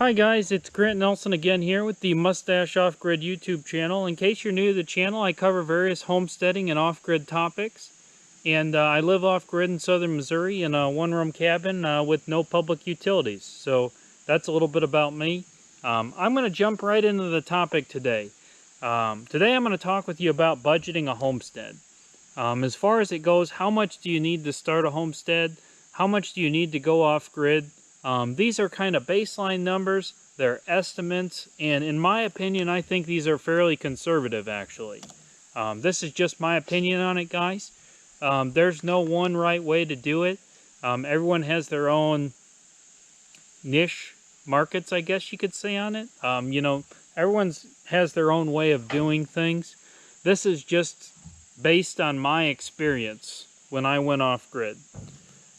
Hi guys, it's Grant Nelson again here with the Mustache Off-Grid YouTube channel. In case you're new to the channel, I cover various homesteading and off-grid topics. And I live off-grid in southern Missouri in a one-room cabin with no public utilities. So that's a little bit about me. I'm going to jump right into the topic today. Today I'm going to talk with you about budgeting a homestead. As far as it goes, how much do you need to start a homestead? How much do you need to go off-grid? These are kind of baseline numbers, they're estimates, and in my opinion, I think these are fairly conservative, actually. This is just my opinion on it, guys. There's no one right way to do it. Everyone has their own niche markets, I guess you could say, on it. Everyone has their own way of doing things. This is just based on my experience when I went off-grid.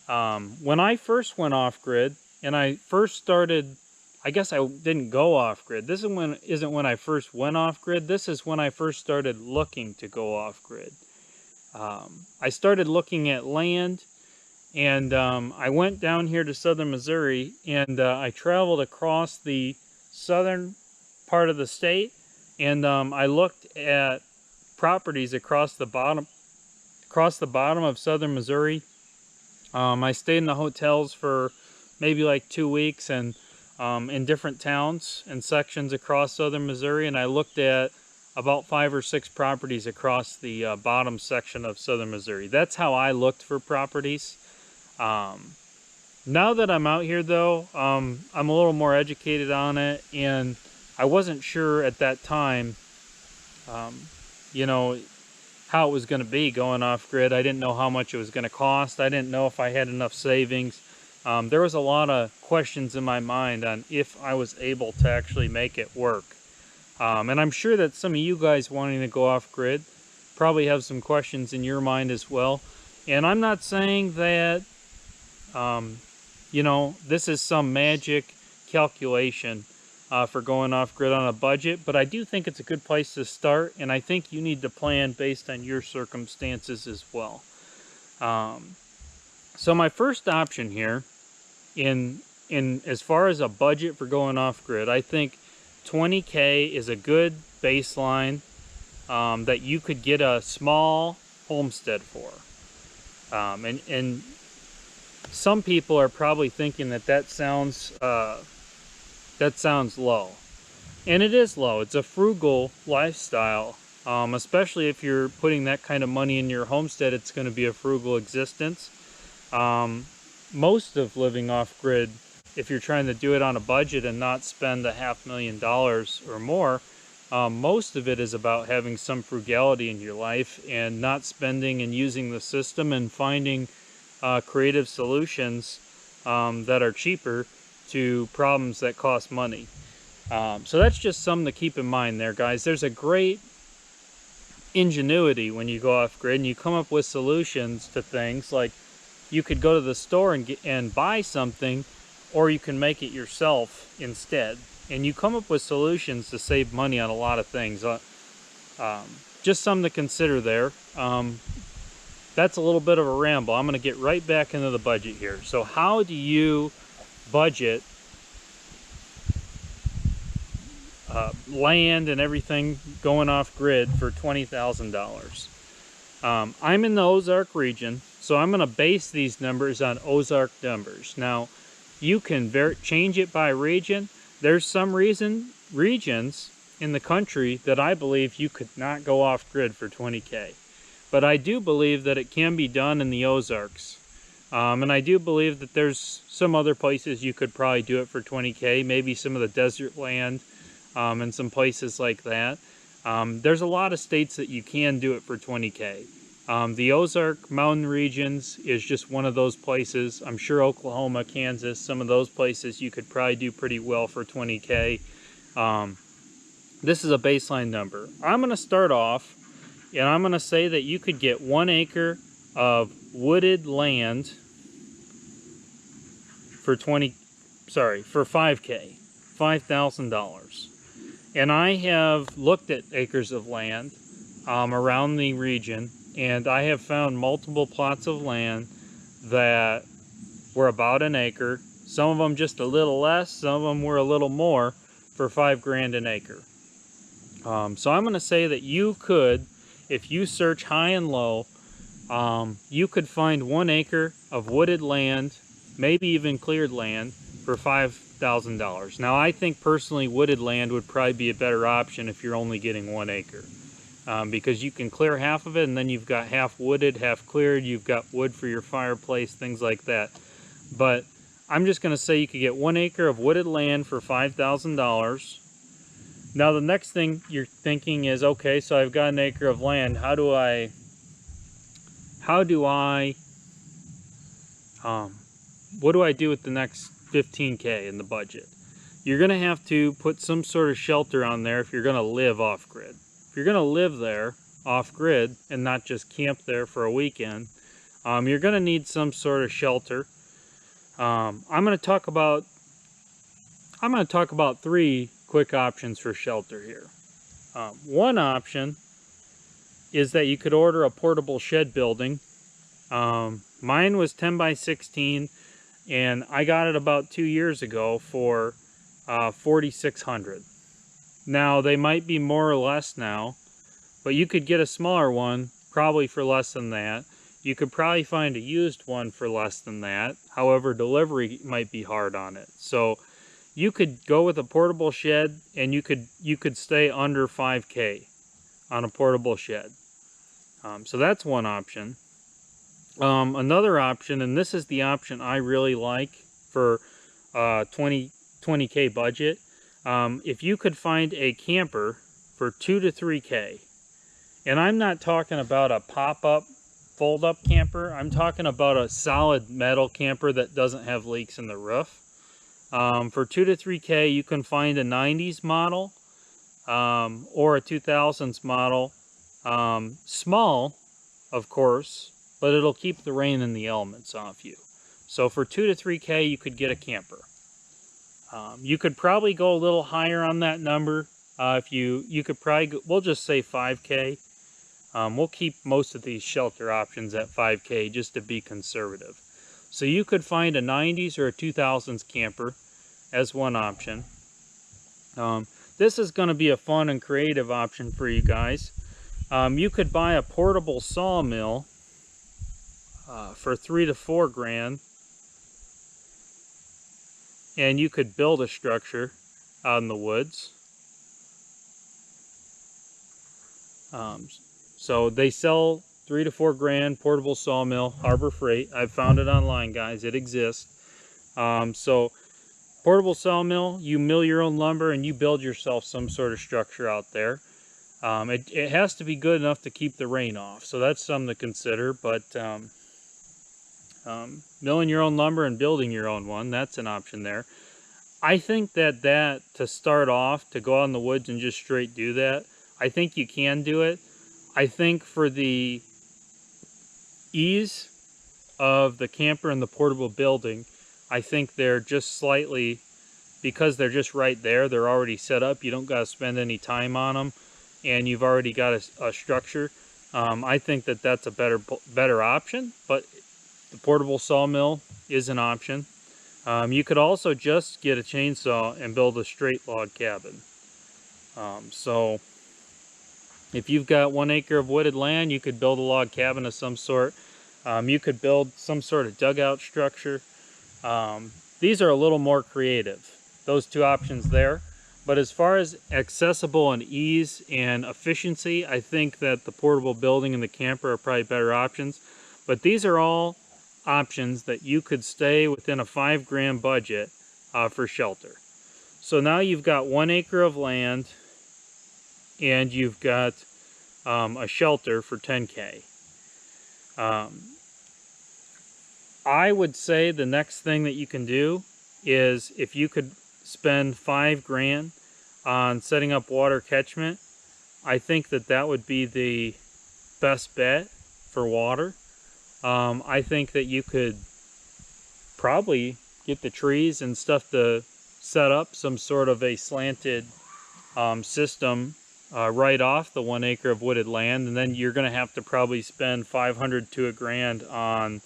When I first went off-grid, and I first started, I guess I didn't go off-grid. This isn't when I first went off-grid. This is when I first started looking to go off-grid. I started looking at land, and I went down here to southern Missouri, and I traveled across the southern part of the state, and I looked at properties across the bottom of southern Missouri. I stayed in the hotels for maybe like 2 weeks and in different towns and sections across southern Missouri, and I looked at about 5 or 6 properties across the bottom section of southern Missouri. That's how I looked for properties. Now that I'm out here though, I'm a little more educated on it, and I wasn't sure at that time, how it was going to be going off-grid. I didn't know how much it was going to cost. I didn't know if I had enough savings. There was a lot of questions in my mind on if I was able to actually make it work. And I'm sure that some of you guys wanting to go off-grid probably have some questions in your mind as well. And I'm not saying that, this is some magic calculation for going off-grid on a budget, but I do think it's a good place to start, and I think you need to plan based on your circumstances as well. So my first option here, in as far as a budget for going off-grid, I think $20K is a good baseline that you could get a small homestead for. And some people are probably thinking that sounds low, and it is low. It's a frugal lifestyle, especially if you're putting that kind of money in your homestead. It's going to be a frugal existence. Most of living off-grid, if you're trying to do it on a budget and not spend $500,000 or more, most of it is about having some frugality in your life and not spending and using the system and finding creative solutions that are cheaper to problems that cost money. So that's just something to keep in mind there, guys. There's a great ingenuity when you go off-grid and you come up with solutions to things. Like, you could go to the store and buy something, or you can make it yourself instead. And you come up with solutions to save money on a lot of things. Just something to consider there. That's a little bit of a ramble. I'm going to get right back into the budget here. So how do you budget land and everything going off-grid for $20,000? I'm in the Ozark region, so I'm going to base these numbers on Ozark numbers. Now, you can change it by region. There's some regions in the country that I believe you could not go off-grid for $20K. But I do believe that it can be done in the Ozarks. And I do believe that there's some other places you could probably do it for $20K, maybe some of the desert land and some places like that. There's a lot of states that you can do it for $20K. The Ozark Mountain regions is just one of those places. I'm sure Oklahoma, Kansas, some of those places you could probably do pretty well for $20K. This is a baseline number. I'm going to start off, and I'm going to say that you could get 1 acre of wooded land for $5K, $5,000. And I have looked at acres of land around the region, and I have found multiple plots of land that were about an acre, Some of them just a little less, some of them were a little more for $5 grand an acre. So I'm going to say that you could, if you search high and low, you could find 1 acre of wooded land, maybe even cleared land, for $5,000. Now, I think personally wooded land would probably be a better option if you're only getting 1 acre. Because you can clear half of it, and then you've got half wooded, half cleared, you've got wood for your fireplace, things like that. But I'm just going to say you could get 1 acre of wooded land for $5,000. Now the next thing you're thinking is, okay, so I've got 1 acre of land, what do I do with the next 15K in the budget? You're going to have to put some sort of shelter on there if you're going to live off-grid. If you're going to live there off-grid and not just camp there for a weekend, you're going to need some sort of shelter. I'm going to talk about 3 quick options for shelter here. One option is that you could order a portable shed building. Mine was 10 by 16, and I got it about 2 years ago for $4,600. Now they might be more or less now, but you could get a smaller one probably for less than that. You could probably find a used one for less than that. However, delivery might be hard on it. So you could go with a portable shed, and you could stay under 5K on a portable shed. So that's one option. Another option, and this is the option I really like for 20K budget. If you could find a camper for 2 to 3K, and I'm not talking about a pop-up, fold-up camper. I'm talking about a solid metal camper that doesn't have leaks in the roof. For 2 to 3K, you can find a 90s model or a 2000s model. Small, of course, but it'll keep the rain and the elements off you. So for 2 to 3K, you could get a camper. You could probably go a little higher on that number. If you could probably go, we'll just say 5K. We'll keep most of these shelter options at 5K just to be conservative. So you could find a 90s or a 2000s camper as one option. This is going to be a fun and creative option for you guys. You could buy a portable sawmill for $3 to $4 grand, and you could build a structure out in the woods. So they sell $3 to $4 grand portable sawmill, Harbor Freight. I've found it online, guys. It exists. So portable sawmill, you mill your own lumber and you build yourself some sort of structure out there. It has to be good enough to keep the rain off, so that's something to consider. But milling your own lumber and building your own one, that's an option there. I think that to start off, to go out in the woods and just straight do that, I think you can do it. I think for the ease of the camper and the portable building, I think they're just slightly, because they're just right there, they're already set up, you don't got to spend any time on them, and you've already got a structure. I think that's a better option, but the portable sawmill is an option. You could also just get a chainsaw and build a straight log cabin. So if you've got 1 acre of wooded land, you could build a log cabin of some sort. You could build some sort of dugout structure. These are a little more creative, those 2 options there. But as far as accessible and ease and efficiency, I think that the portable building and the camper are probably better options. But these are all options that you could stay within a $5 grand budget for shelter. So now you've got 1 acre of land, and you've got a shelter for 10K. I would say the next thing that you can do is, if you could spend $5 grand on setting up water catchment, I think that would be the best bet for water. I think that you could probably get the trees and stuff to set up some sort of a slanted system right off the 1 acre of wooded land, and then you're going to have to probably spend $500 to $1 grand on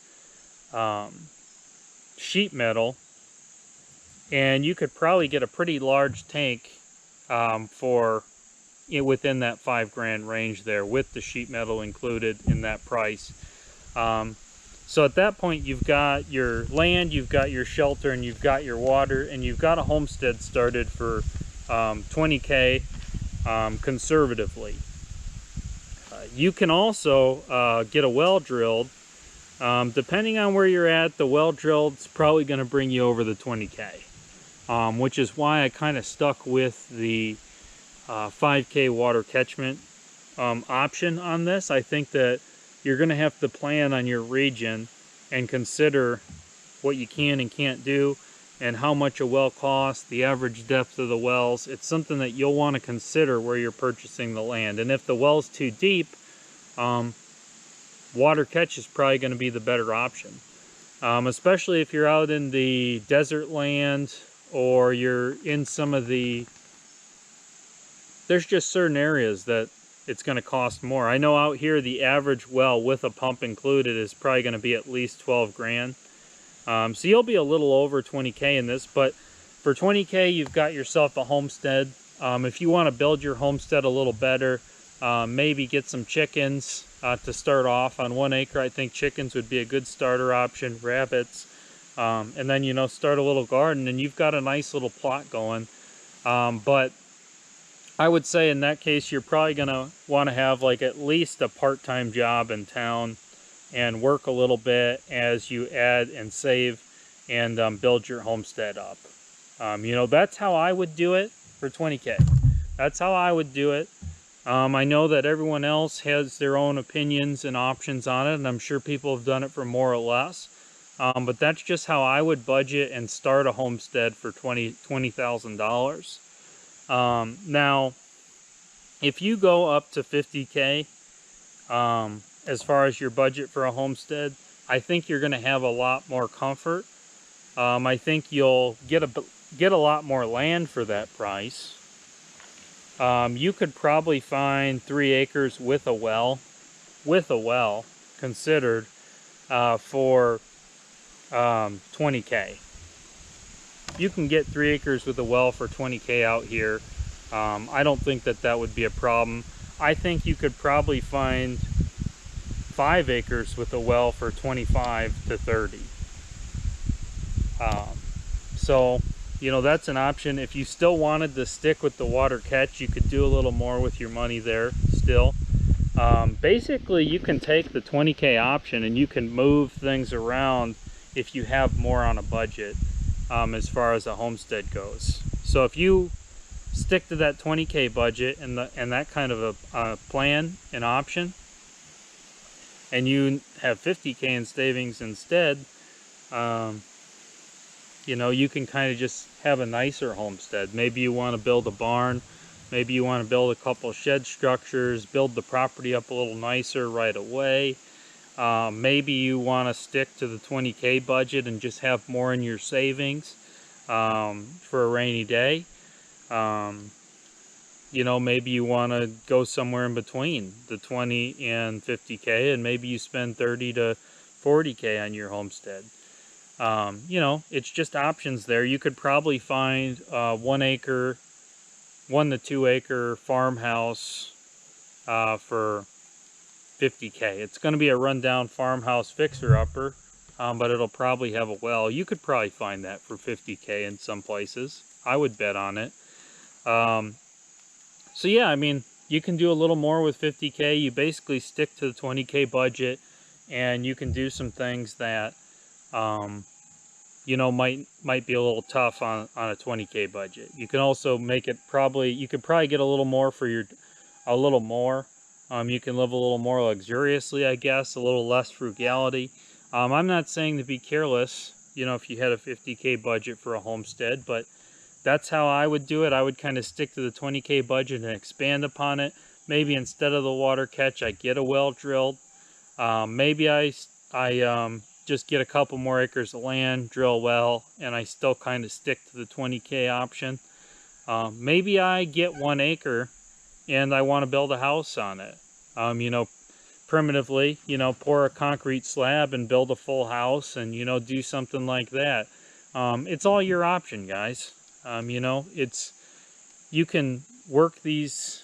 sheet metal and you could probably get a pretty large tank for within that $5,000 range there, with the sheet metal included in that price. So at that point, you've got your land, you've got your shelter, and you've got your water, and you've got a homestead started for $20K conservatively. You can also get a well drilled. Depending on where you're at, the well drilled is probably going to bring you over the $20K, which is why I kind of stuck with the 5K water catchment option on this. I think that you're going to have to plan on your region and consider what you can and can't do, and how much a well costs, the average depth of the wells. It's something that you'll want to consider where you're purchasing the land. And if the well's too deep, water catch is probably going to be the better option. Especially if you're out in the desert land, or you're in some of there's just certain areas that it's going to cost more. I know out here the average well with a pump included is probably going to be at least 12 grand. So you'll be a little over 20K in this, but for 20K you've got yourself a homestead. If you want to build your homestead a little better, maybe get some chickens to start off on 1 acre. I think chickens would be a good starter option, rabbits, and then, you know, start a little garden, and you've got a nice little plot going. But I would say in that case, you're probably going to want to have like at least a part-time job in town and work a little bit as you add and save and build your homestead up. You know, that's how I would do it for 20K. That's how I would do it. I know that everyone else has their own opinions and options on it, and I'm sure people have done it for more or less. But that's just how I would budget and start a homestead for $20,000. Now, if you go up to 50K, as far as your budget for a homestead, I think you're going to have a lot more comfort. I think you'll get a lot more land for that price. You could probably find 3 acres with a well considered for 20K. You can get 3 acres with a well for 20K out here. I don't think that that would be a problem. I think you could probably find 5 acres with a well for 25 to 30. So, you know, that's an option. If you still wanted to stick with the water catch, you could do a little more with your money there still. Basically, you can take the 20K option and you can move things around if you have more on a budget, as far as a homestead goes. So if you stick to that 20K budget and that kind of a plan and option, and you have 50K in savings instead, you know, you can kind of just have a nicer homestead. Maybe you want to build a barn, maybe you want to build a couple shed structures, build the property up a little nicer right away. Maybe you want to stick to the 20K budget and just have more in your savings for a rainy day. You know, maybe you want to go somewhere in between the 20 and 50K, and maybe you spend 30 to 40K on your homestead. You know, it's just options there. You could probably find 1 to 2 acre farmhouse for 50K. It's going to be a rundown farmhouse fixer-upper, but it'll probably have a well. You could probably find that for 50K in some places. I would bet on it. So yeah, I mean, you can do a little more with 50K. You basically stick to the 20K budget, and you can do some things that, you know, might be a little tough on a 20K budget. You can also make it you could probably get a little more for you can live a little more luxuriously, I guess, a little less frugality. I'm not saying to be careless, you know, if you had a 50K budget for a homestead, but that's how I would do it. I would kind of stick to the 20K budget and expand upon it. Maybe instead of the water catch, I get a well drilled. Maybe I just get a couple more acres of land, drill a well, and I still kind of stick to the 20K option. Maybe I get 1 acre and I want to build a house on it. You know, primitively, you know, pour a concrete slab and build a full house, and, you know, do something like that. It's all your option, guys. You know, you can work these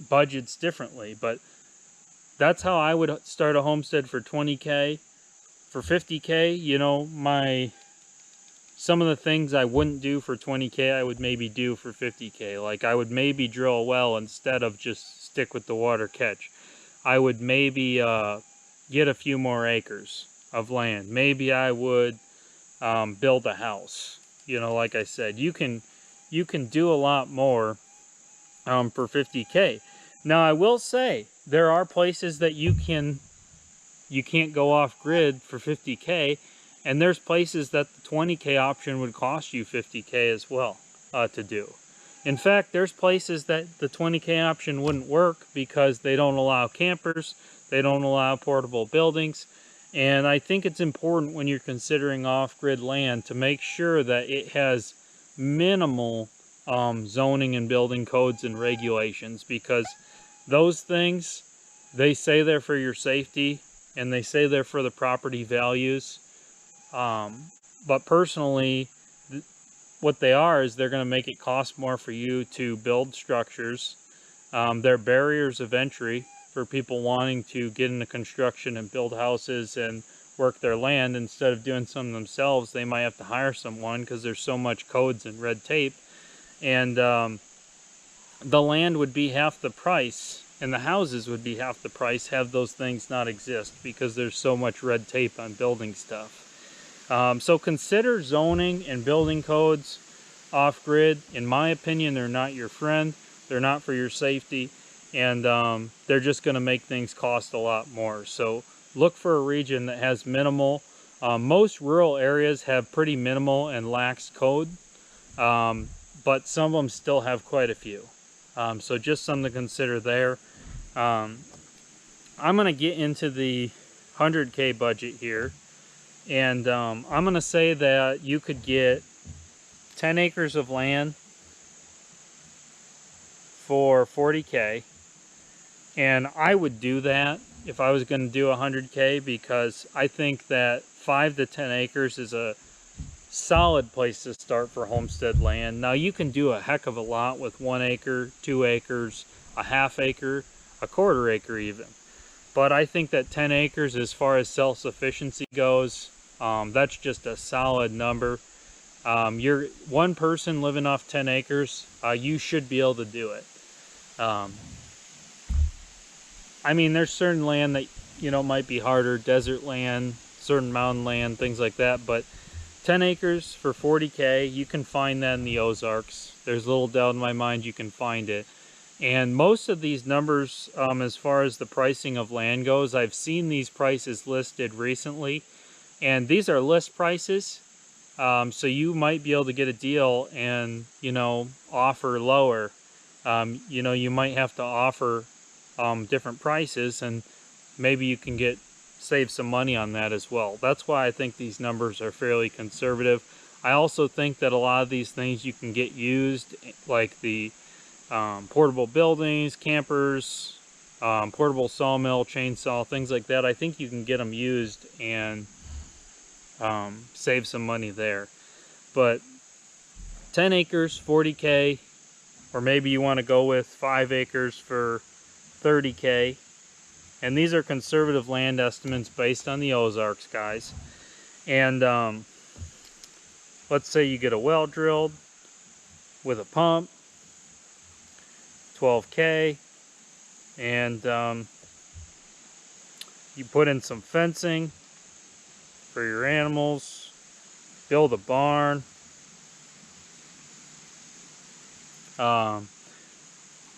budgets differently, but that's how I would start a homestead for 20K. For 50K, you know, some of the things I wouldn't do for 20K, I would maybe do for 50K. Like I would maybe drill a well instead of just stick with the water catch. I would maybe get a few more acres of land. Maybe I would build a house. You know, like I said, you can do a lot more for 50K. Now I will say there are places that you can't go off grid for 50K, and there's places that the 20K option would cost you 50K as well to do. In fact, there's places that the 20K option wouldn't work because they don't allow campers, they don't allow portable buildings, and I think it's important when you're considering off-grid land to make sure that it has minimal zoning and building codes and regulations, because those things, they say they're for your safety and they say they're for the property values. But personally, what they are is they're going to make it cost more for you to build structures. They're barriers of entry for people wanting to get into construction and build houses and work their land. Instead of doing some themselves, they might have to hire someone because there's so much codes and red tape. And the land would be half the price and the houses would be half the price have those things not exist, because there's so much red tape on building stuff. So consider zoning and building codes off-grid. In my opinion, they're not your friend. They're not for your safety, and they're just going to make things cost a lot more. So look for a region that has minimal. Most rural areas have pretty minimal and lax code, but some of them still have quite a few. So just something to consider there. I'm going to get into the 100K budget here. And I'm going to say that you could get 10 acres of land for 40K. And I would do that if I was going to do 100K, because I think that 5 to 10 acres is a solid place to start for homestead land. Now you can do a heck of a lot with 1 acre, 2 acres, a half acre, a quarter acre even. But I think that 10 acres, as far as self-sufficiency goes, that's just a solid number. You're one person living off 10 acres, you should be able to do it. I mean, there's certain land that, you know, might be harder, desert land, certain mountain land, things like that, but 10 acres for 40K, you can find that in the Ozarks. There's little doubt in my mind you can find it. And most of these numbers, as far as the pricing of land goes, I've seen these prices listed recently, and these are list prices. So you might be able to get a deal and, you know, offer lower. You know, you might have to offer different prices, and maybe you can save some money on that as well. That's why I think these numbers are fairly conservative. I also think that a lot of these things you can get used, like the portable buildings, campers, portable sawmill, chainsaw, things like that. I think you can get them used and save some money there. But 10 acres, 40K, or maybe you want to go with 5 acres for 30K. And these are conservative land estimates based on the Ozarks, guys. And let's say you get a well drilled with a pump, 12K, and you put in some fencing for your animals, build a barn.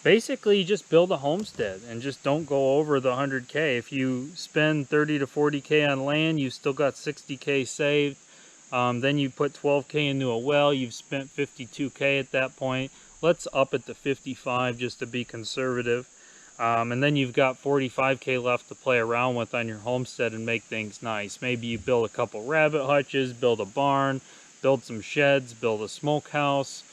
Basically, you just build a homestead and just don't go over the 100K. If you spend 30 to 40K on land, you still got 60K saved. Then you put 12K into a well, you've spent 52K at that point. Let's up it to 55 just to be conservative. And then you've got 45K left to play around with on your homestead and make things nice. Maybe you build a couple rabbit hutches, build a barn, build some sheds, build a smokehouse.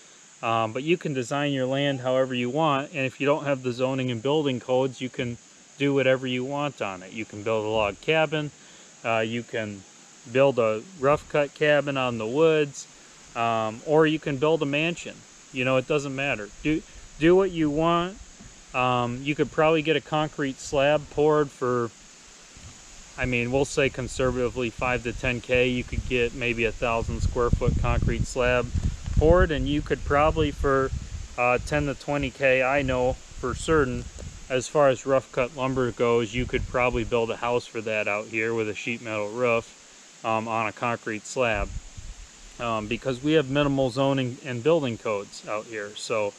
But you can design your land however you want, and if you don't have the zoning and building codes, you can do whatever you want on it. You can build a log cabin, you can build a rough cut cabin out in the woods, or you can build a mansion. You know, it doesn't matter. Do what you want. You could probably get a concrete slab poured for, I mean, we'll say conservatively 5 to 10K. You could get maybe 1,000 square foot concrete slab poured, and you could probably for 10 to 20K, I know for certain, as far as rough cut lumber goes, you could probably build a house for that out here with a sheet metal roof on a concrete slab, because we have minimal zoning and building codes out here. So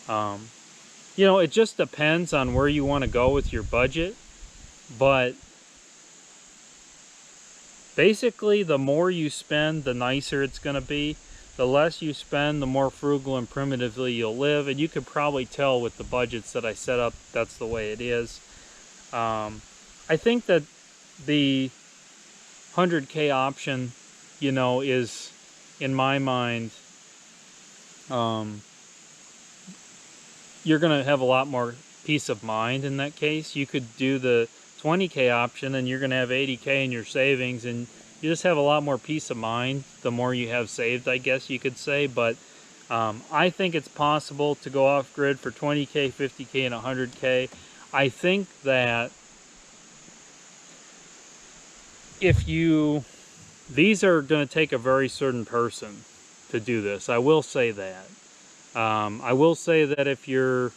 you know, it just depends on where you want to go with your budget, but basically the more you spend, the nicer it's going to be. The less you spend, the more frugal and primitively you'll live, and you could probably tell with the budgets that I set up, that's the way it is. I think that the 100K option, you know, is, in my mind, you're going to have a lot more peace of mind in that case. You could do the 20K option and you're going to have 80K in your savings, and you just have a lot more peace of mind the more you have saved, I guess you could say. But I think it's possible to go off grid for 20K, 50K, and 100K. I think that these are going to take a very certain person to do this. I will say that. I will say that if you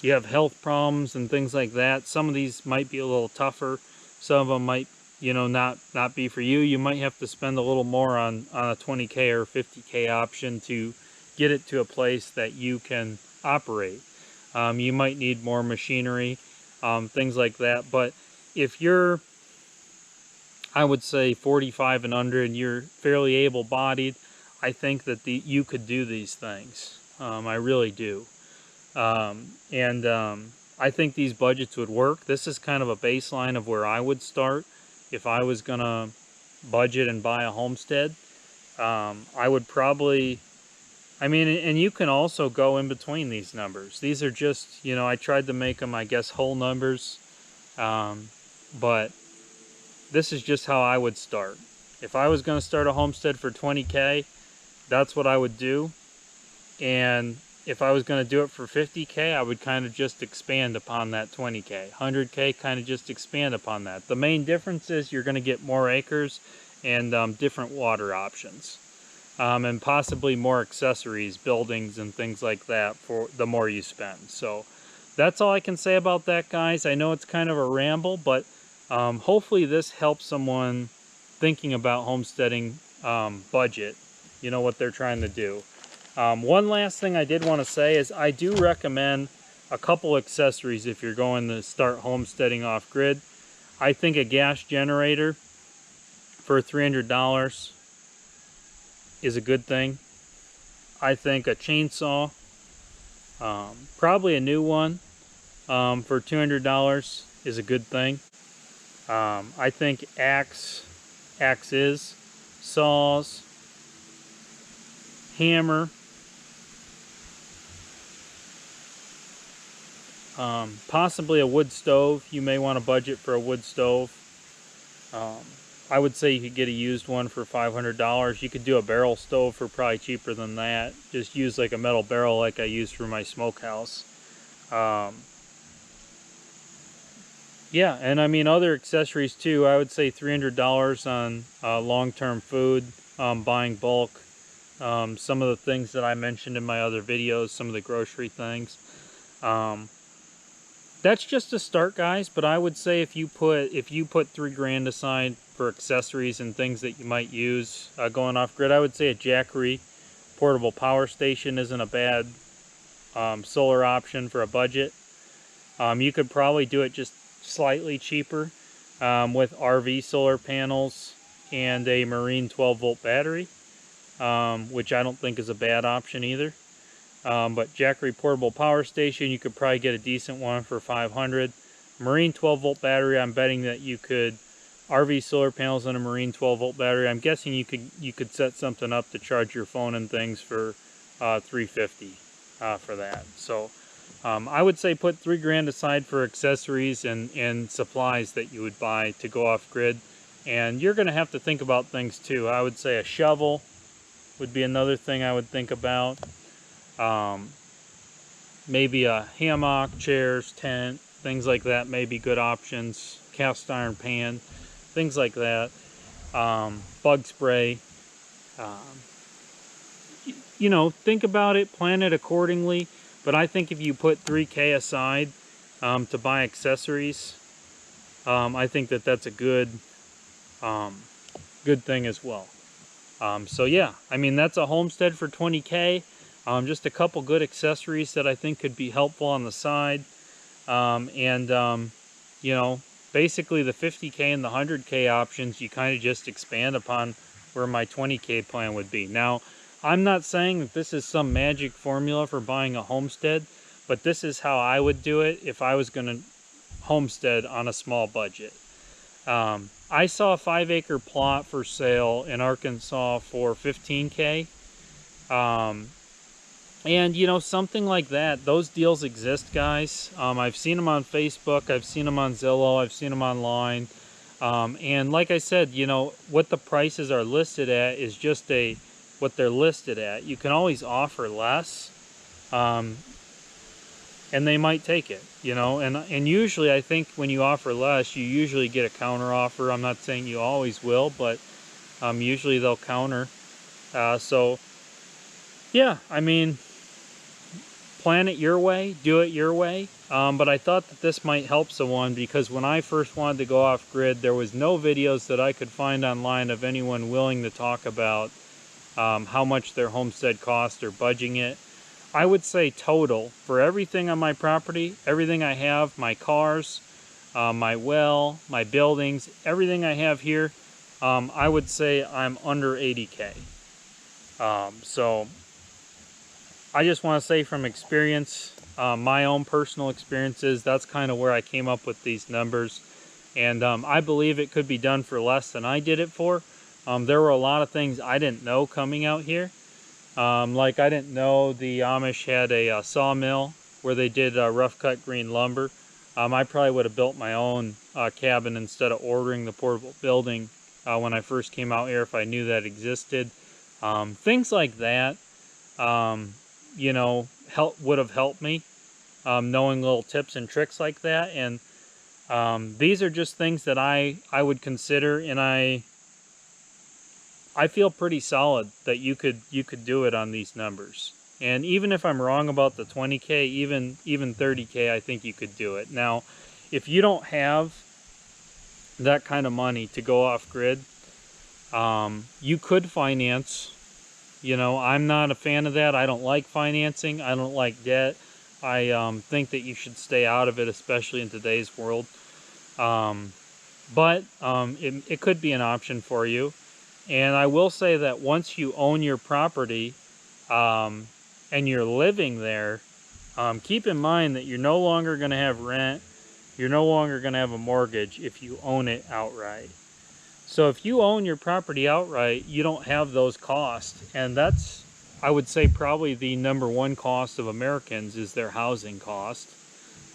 have health problems and things like that, some of these might be a little tougher. Some of them might, you know, not be for you. You might have to spend a little more on a 20K or 50K option to get it to a place that you can operate. You might need more machinery, things like that. But if you're, I would say 45 and under, and you're fairly able-bodied, I think that you could do these things. I really do. I think these budgets would work. This is kind of a baseline of where I would start if I was gonna budget and buy a homestead. I would probably, I mean, and you can also go in between these numbers. These are just, you know, I tried to make them, I guess, whole numbers, but this is just how I would start. If I was gonna start a homestead for 20K, that's what I would do. And if I was going to do it for 50K, I would kind of just expand upon that 20K. 100K, kind of just expand upon that. The main difference is you're going to get more acres and different water options. And possibly more accessories, buildings, and things like that for the more you spend. So that's all I can say about that, guys. I know it's kind of a ramble, but hopefully this helps someone thinking about homesteading budget. You know what they're trying to do. One last thing I did want to say is I do recommend a couple accessories if you're going to start homesteading off grid. I think a gas generator for $300 is a good thing. I think a chainsaw, probably a new one, for $200 is a good thing. I think axes, saws, hammer, possibly a wood stove. You may want to budget for a wood stove. I would say you could get a used one for $500. You could do a barrel stove for probably cheaper than that. Just use like a metal barrel like I use for my smokehouse. Yeah, and I mean other accessories too. I would say $300 on long-term food, buying bulk. Some of the things that I mentioned in my other videos, some of the grocery things. That's just a start, guys, but I would say if you put $3 grand aside for accessories and things that you might use going off grid, I would say a Jackery portable power station isn't a bad solar option for a budget. You could probably do it just slightly cheaper with RV solar panels and a marine 12-volt battery, which I don't think is a bad option either. But Jackery portable power station, you could probably get a decent one for $500. Marine 12-volt battery, I'm betting that you could, RV solar panels and a marine 12-volt battery, I'm guessing you could set something up to charge your phone and things for $350 for that. So I would say put 3 grand aside for accessories and supplies that you would buy to go off grid. And you're going to have to think about things too. I would say a shovel would be another thing I would think about. Um, Maybe a hammock, chairs, tent, things like that may be good options. Cast iron pan, things like that. Bug spray. Um, you know, think about it, plan it accordingly. But I think if you put 3K aside to buy accessories, I think that that's a um, good thing as well. So yeah, I mean, that's a homestead for 20K. Just a couple good accessories that I think could be helpful on the side. You know, basically the 50K and the 100K options, you kind of just expand upon where my 20K plan would be. Now, I'm not saying that this is some magic formula for buying a homestead, but this is how I would do it if I was going to homestead on a small budget. I saw a 5-acre plot for sale in Arkansas for 15K. And you know, something like that, those deals exist, guys. I've seen them on Facebook, I've seen them on Zillow, I've seen them online. And like I said, you know, what the prices are listed at is just what they're listed at. You can always offer less, and they might take it, you know. And usually I think when you offer less, you usually get a counter offer. I'm not saying you always will, but usually they'll counter. So yeah, I mean, plan it your way, do it your way. But I thought that this might help someone, because when I first wanted to go off grid, there was no videos that I could find online of anyone willing to talk about how much their homestead cost or budging it. I would say total for everything on my property, everything I have, my cars, my well, my buildings, everything I have here, I would say I'm under 80K. So I just want to say from experience, my own personal experiences, that's kind of where I came up with these numbers. And I believe it could be done for less than I did it for. There were a lot of things I didn't know coming out here. Like I didn't know the Amish had a sawmill where they did rough cut green lumber. I probably would have built my own cabin instead of ordering the portable building when I first came out here if I knew that existed. Things like that, you know, would have helped me, knowing little tips and tricks like that. And these are just things that I would consider, and I feel pretty solid that you could do it on these numbers. And even if I'm wrong about the 20K, even 30K, I think you could do it. Now, if you don't have that kind of money to go off grid, you could finance. You know, I'm not a fan of that. I don't like financing. I don't like debt. I think that you should stay out of it, especially in today's world. But it could be an option for you. And I will say that once you own your property and you're living there, keep in mind that you're no longer going to have rent. You're no longer going to have a mortgage if you own it outright. So if you own your property outright, you don't have those costs. And that's, I would say, probably the #1 cost of Americans is their housing cost.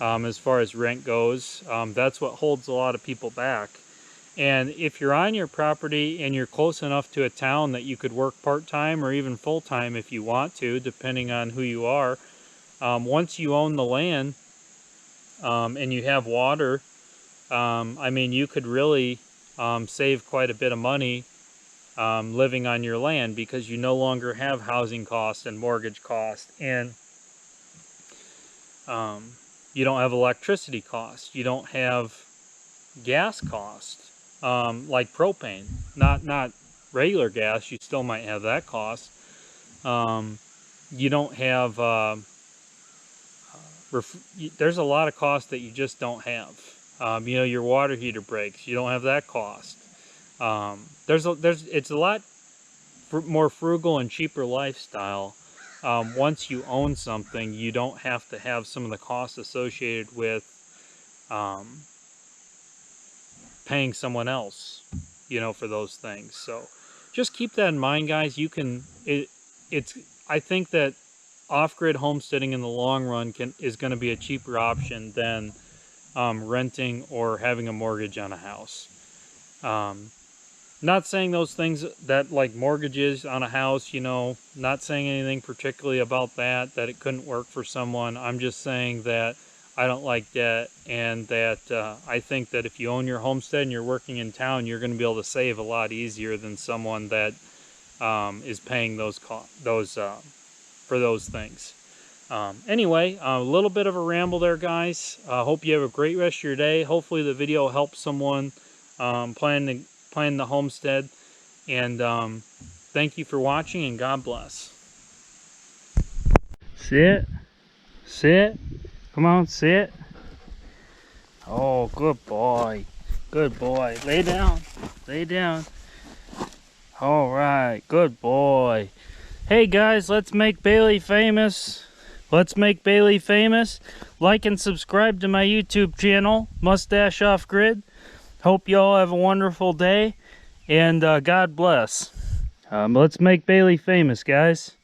As far as rent goes, that's what holds a lot of people back. And if you're on your property and you're close enough to a town that you could work part-time or even full-time if you want to, depending on who you are, once you own the land and you have water, I mean, you could really save quite a bit of money living on your land, because you no longer have housing costs and mortgage costs, and you don't have electricity costs. You don't have gas costs. Like propane, not regular gas. You still might have that cost. You don't have. There's a lot of costs that you just don't have. You know, your water heater breaks. You don't have that cost. It's a lot more frugal and cheaper lifestyle. Once you own something, you don't have to have some of the costs associated with paying someone else, you know, for those things. So just keep that in mind, guys. You can, I think that off-grid homesteading in the long run is going to be a cheaper option than renting or having a mortgage on a house. Not saying those things that, like mortgages on a house, you know, not saying anything particularly about that it couldn't work for someone. I'm just saying that I don't like debt, and that I think that if you own your homestead and you're working in town, you're going to be able to save a lot easier than someone that is paying for those things. Anyway, a little bit of a ramble there, guys. Hope you have a great rest of your day. Hopefully the video helps someone plan the homestead. And thank you for watching, and God bless. Sit. Sit. Come on, sit. Oh, good boy. Good boy. Lay down. Lay down. All right. Good boy. Hey, guys, let's make Bailey famous. Let's make Bailey famous. Like and subscribe to my YouTube channel, Mustache Off Grid. Hope you all have a wonderful day, and God bless. Let's make Bailey famous, guys.